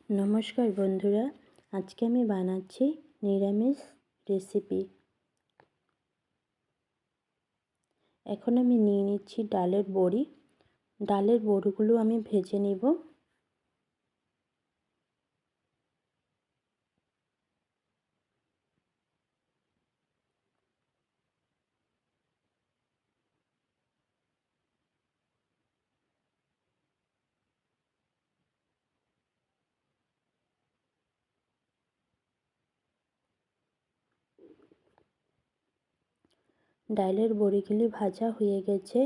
নমস্কার বন্ধুরা, আজকে আমি বানাচ্ছি নিরামিষ রেসিপি। এখন আমি নিয়ে নিচ্ছি ডালের বড়ি। ডালের বড়িগুলো আমি ভেজে নিব। ডালের বড়িগুলি ভাজা হয়ে গেছে,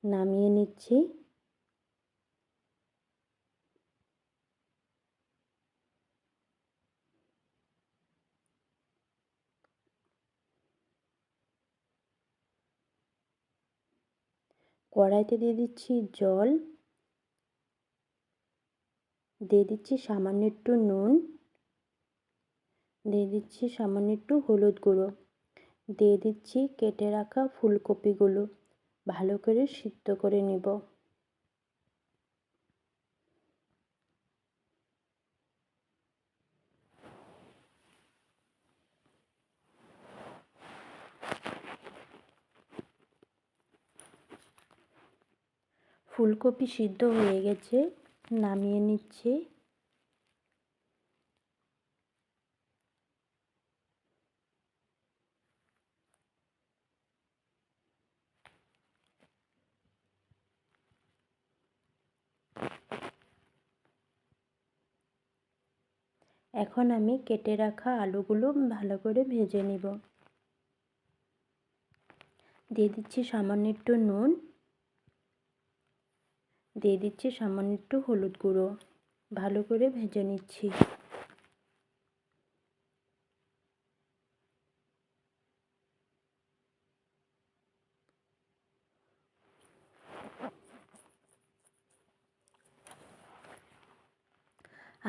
নামিয়ে নিচ্ছি। কড়াইতে দিয়ে দিচ্ছি জল, দিয়ে দিচ্ছি সামান্য একটু নুন, দিয়ে দিচ্ছি সামান্য একটু হলুদ গুঁড়ো, দিয়ে দিচ্ছি কেটে রাখা ফুলকপিগুলো। ভালো করে সিদ্ধ করে নিব। ফুলকপি সিদ্ধ হয়ে গেছে, নামিয়ে নিচ্ছি। এখন আমি কেটে রাখা আলুগুলো ভালো করে ভেজে নিব। দিয়ে দিচ্ছি সামান্য একটু নুন, দিয়ে দিচ্ছি সামান্য একটু হলুদ গুঁড়ো। ভালো করে ভেজে নিচ্ছি।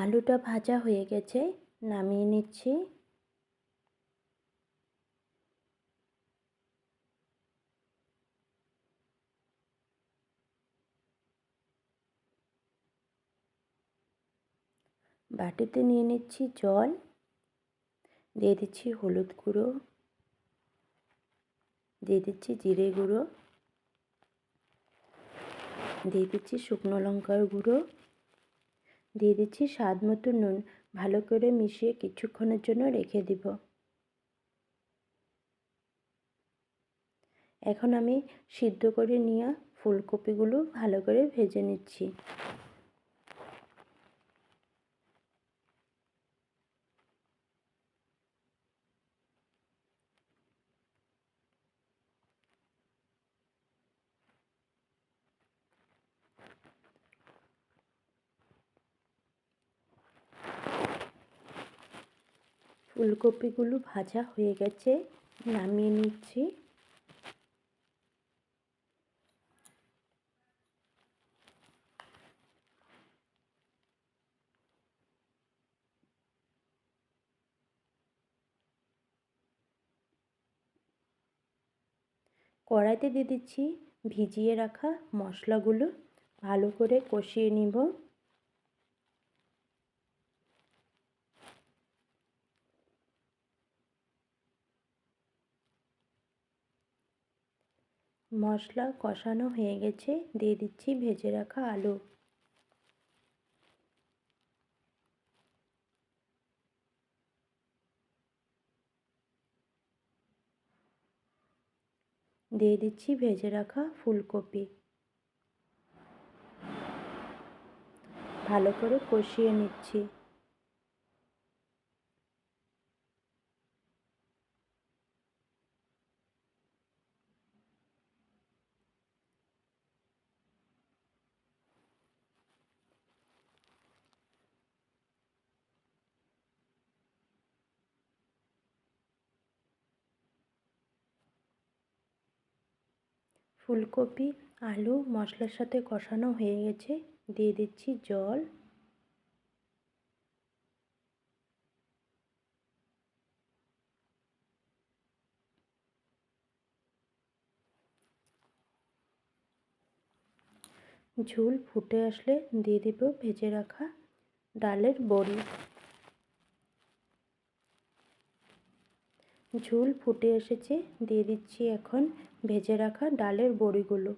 আলুটা ভাজা হয়ে গেছে, নামিয়ে নিচ্ছি। বাটিতে নিয়ে নিচ্ছি জল, দিয়ে দিচ্ছি হলুদ গুঁড়ো, দিয়ে দিচ্ছি জিরে গুঁড়ো, দিয়ে দিচ্ছি শুকনো লঙ্কার গুঁড়ো, দিয়ে দিচ্ছি স্বাদ মতো নুন। ভালো করে মিশিয়ে কিছুক্ষণের জন্য রেখে দিব। এখন আমি সিদ্ধ করে নেওয়া ফুলকপিগুলো ভালো করে ভেজে নিচ্ছি। ফুলকপিগুলো ভাজা হয়ে গেছে, নামিয়ে নিচ্ছি। কড়াইতে দিয়ে দিচ্ছি ভিজিয়ে রাখা মশলাগুলো। ভালো করে কষিয়ে নিব। মশলা কষানো হয়ে গেছে, দিয়ে দিচ্ছি ভেজে রাখা আলু। দিয়ে দিচ্ছি ভেজে রাখা ফুলকপি। ভালো করে কষিয়ে নিচ্ছি। ফুলকপি আলু মশলার সাথে কষানো হয়ে গেছে, দিয়ে দিচ্ছি জল। ঝোল ফুটে আসলে দিয়ে দিব ভেজে রাখা ডালের বড়ি। ঝোল ফুটে এসেছে, দিয়ে দিচ্ছি এখন ভেজে রাখা ডালের বড়িগুলো।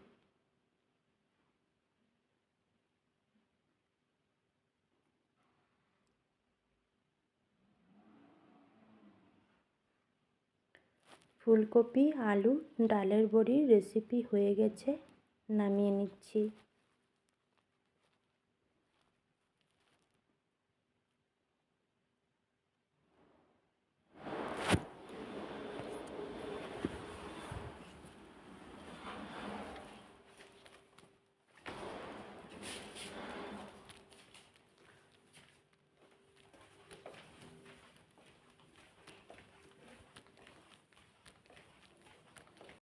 ফুলকপি আলু ডালের বড়ির রেসিপি হয়ে গেছে, নামিয়ে নিচ্ছি।